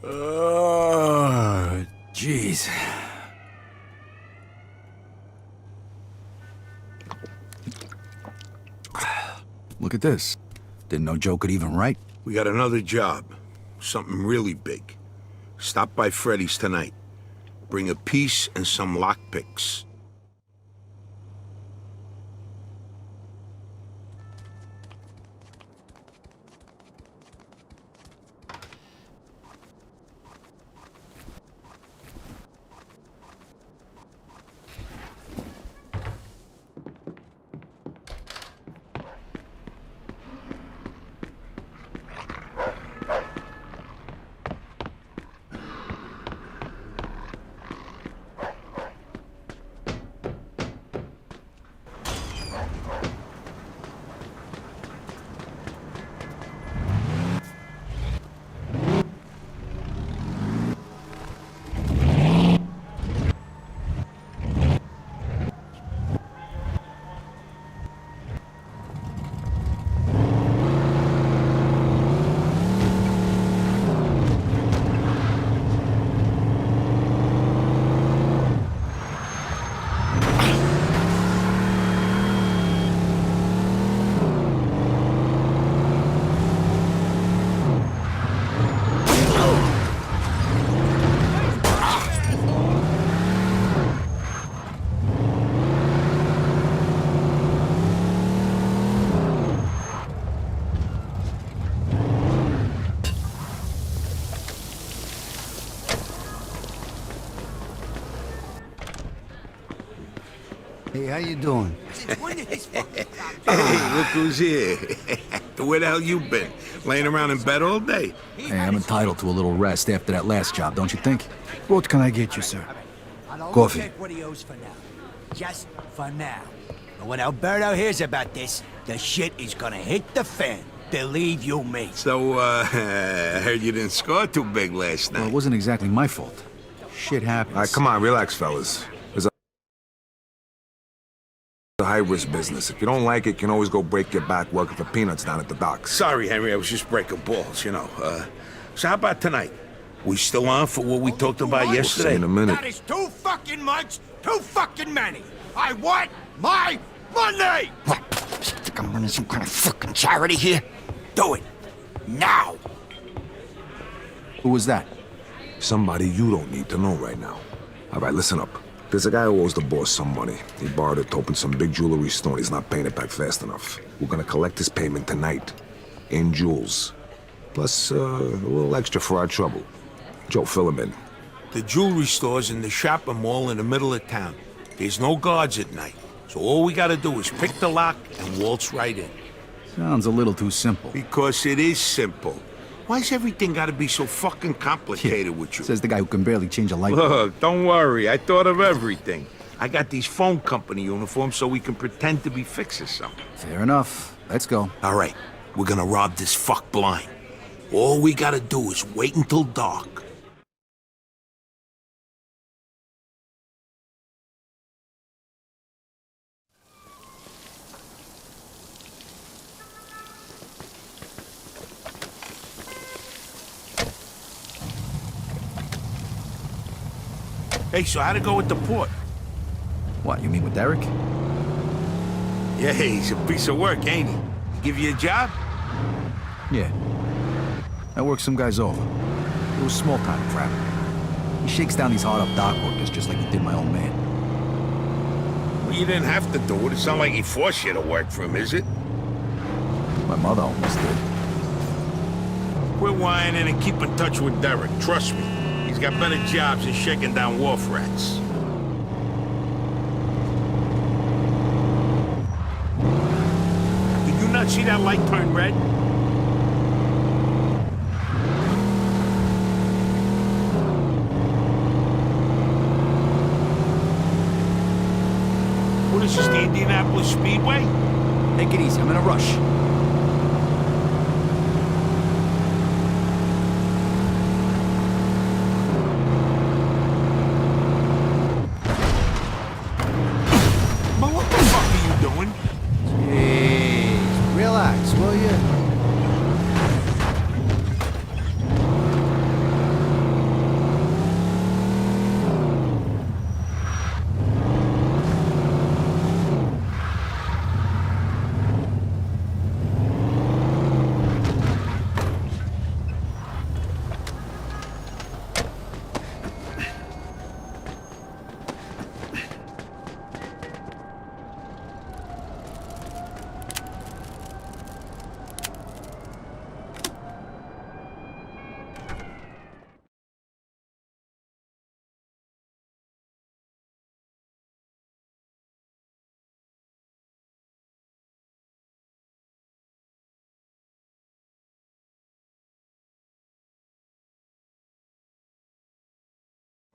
Oh, jeez. Look at this. Didn't know Joe could even write. We got another job. Something really big. Stop by Freddy's tonight. Bring a piece and some lockpicks. Hey, how you doing? Hey, look who's here. Where the hell you been? Laying around in bed all day? Hey, I'm entitled to a little rest after that last job, don't you think? What can I get you, sir? Coffee. Take what he owes for now. Just for now. But when Alberto hears about this, the shit is gonna hit the fan. Believe you me. So, I heard you didn't score too big last Well, it night. wasn't exactly my fault. Shit happens. All right, come on, relax, fellas. It's a high-risk business. If you don't like it, you can always go break your back working for peanuts down at the docks. Sorry, Henry, I was just breaking balls, you know. So how about tonight? We still on for what we talked about We'll see yesterday? in a minute. That is too fucking much, too fucking many. I want my money! What? Think I'm running some kind of fucking charity here? Do it. Now! Who was that? Somebody you don't need to know right now. All right, listen up. There's a guy who owes the boss some money. He borrowed it to open some big jewelry store and he's not paying it back fast enough. We're gonna collect his payment tonight. In jewels. Plus, a little extra for our trouble. Joe, fill him in. The jewelry store's in the shopping mall in the middle of town. There's no guards at night. So all we gotta do is pick the lock and waltz right in. Sounds a little too simple. Because it is simple. Why's everything gotta be so fucking complicated with you? Says the guy who can barely change a light bulb. Look, don't worry. I thought of everything. I got these phone company uniforms so we can pretend to be fixing something. Fair enough. Let's go. All right, we're gonna rob this fuck blind. All we gotta do is wait until dark. Hey, so how'd it go with the port? What, you mean with Derek? Yeah, he's a piece of work, ain't he? Give you a job? Yeah. I worked some guys over. It was small-time crap. He shakes down these hard-up dock workers just like he did my old man. Well, you didn't have to do it. It's not like he forced you to work for him, is it? My mother almost did. Quit whining and keep in touch with Derek. Trust me. He's got better jobs than shaking down wharf rats. Did you not see that light turn red? What is this, the Indianapolis Speedway? Take it easy, I'm in a rush. But what the fuck are you doing? Jeez, relax, will you?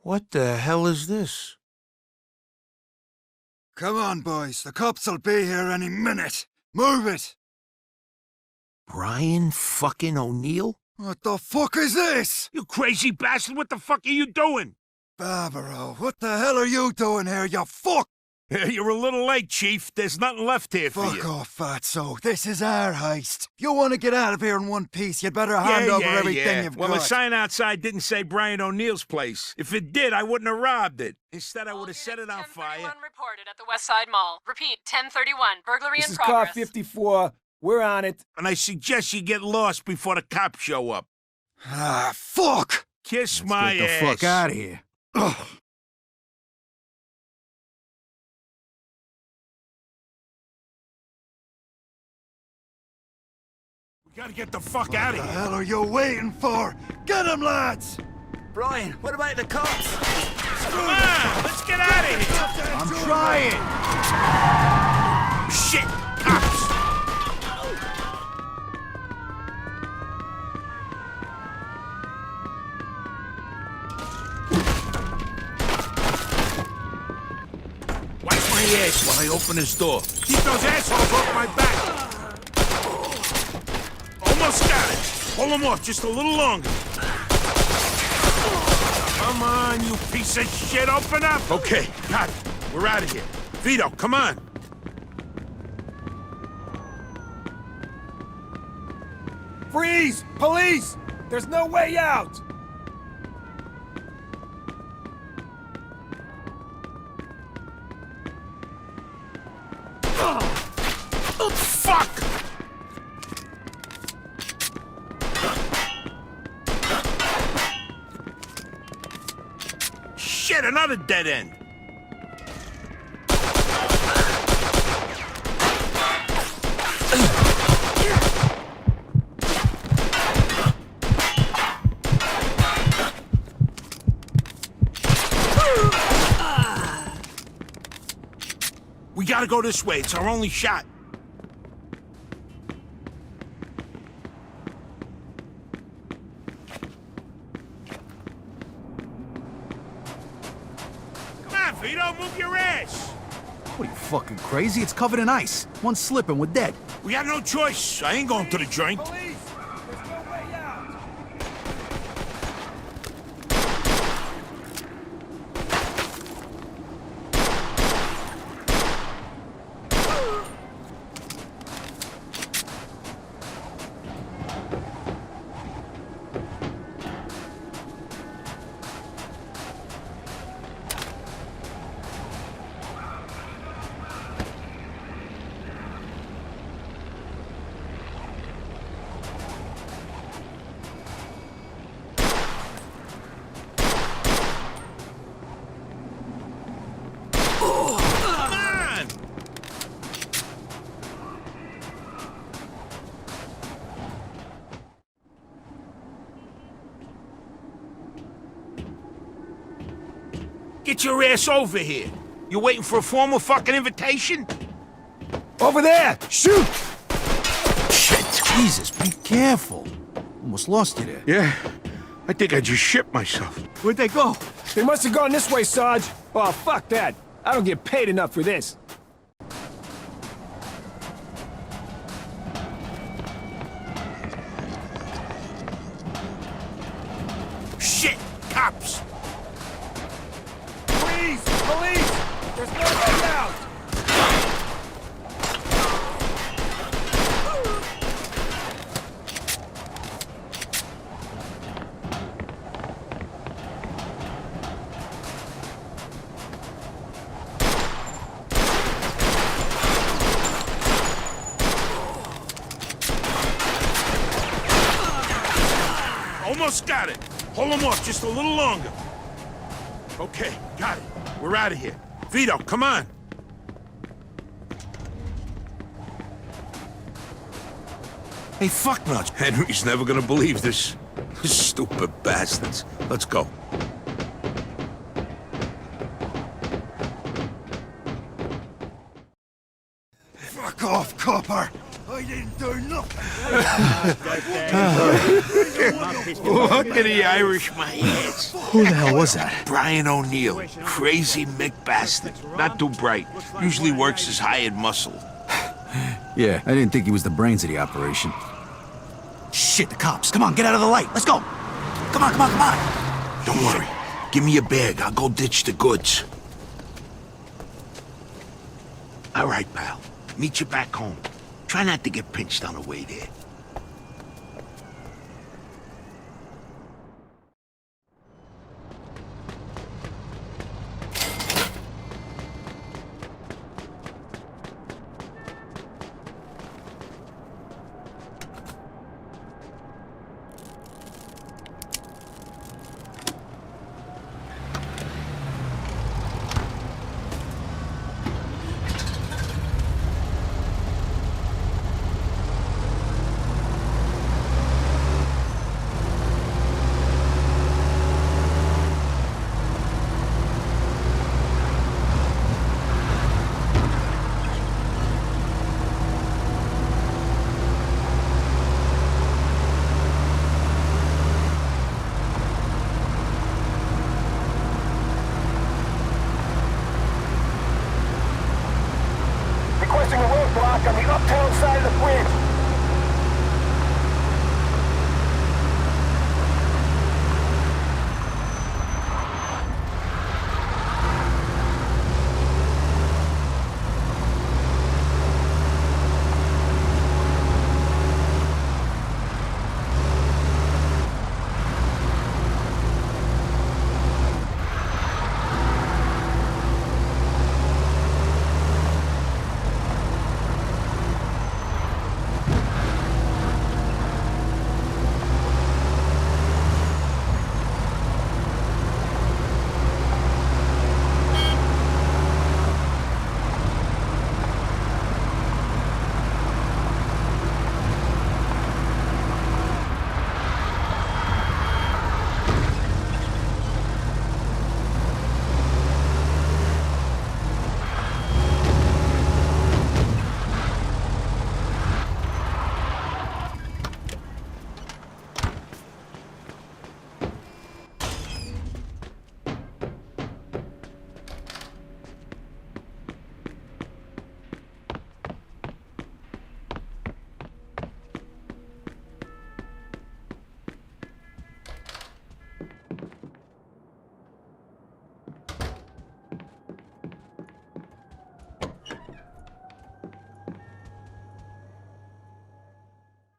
What the hell is this? Come on, boys. The cops will be here any minute. Move it! Brian fucking O'Neill? What the fuck is this? You crazy bastard, what the fuck are you doing? Barbaro, what the hell are you doing here, you fuck? You're a little late, Chief. There's nothing left here for you. Fuck off, fatso. This is our heist. You want to get out of here in one piece, you'd better hand over everything you've Well, got. the sign outside didn't say Brian O'Neill's place. If it did, I wouldn't have robbed it. Instead, I would have set it on fire. 1031 reported at the West Side Mall. Repeat, 1031. Burglary This in is progress. car 54. We're on it. And I suggest you get lost before the cops show up. Ah, fuck! Kiss Let's my get the ass. fuck out of here. Ugh. We gotta get the fuck out What of the here. hell are you waiting for? Get him, lads! Brian, what about the cops? Come on, let's get out of here. I'm trying! Shit, cops. Wipe my ass while I open this door. Keep those assholes off my back. Almost got it. Hold them off just a little longer. Come on, you piece of shit, open up! Okay, got it. We're out of here. Vito, come on. Freeze! Police! There's no way out! Oh, fuck! Shit, another dead end. We gotta go this way. It's our only shot. Come on, Vito, move your ass. What are you, fucking crazy? It's covered in ice. One slip and we're dead. We got no choice. I ain't going to the joint. Police! There's no way out! Come on! Get your ass over here. You waiting for a formal fucking invitation? Over there! Shoot! Shit. Jesus, be careful. Almost lost you there. Yeah, I think I just shit myself. Where'd they go? They must have gone this way, Sarge. Oh, fuck that. I don't get paid enough for this. Shit, cops. Freeze! Police! There's no way out! Almost got it. Hold them off just a little longer. Okay, got it. We're out of here. Vito, come on. Hey, fucknuts. Henry's never gonna believe this. Stupid bastards. Let's go. Fuck off, copper! I didn't do nothing! Look at the Irish my ass. Who the hell was that? Brian O'Neill. Crazy Mick bastard. Not too bright. Usually works his hired muscle. Yeah, I didn't think he was the brains of the operation. Shit, the cops. Come on, get out of the light. Let's go. Come on, come on, come on. Don't worry. Give me your bag. I'll go ditch the goods. All right, pal. Meet you back home. Try not to get pinched on the way there.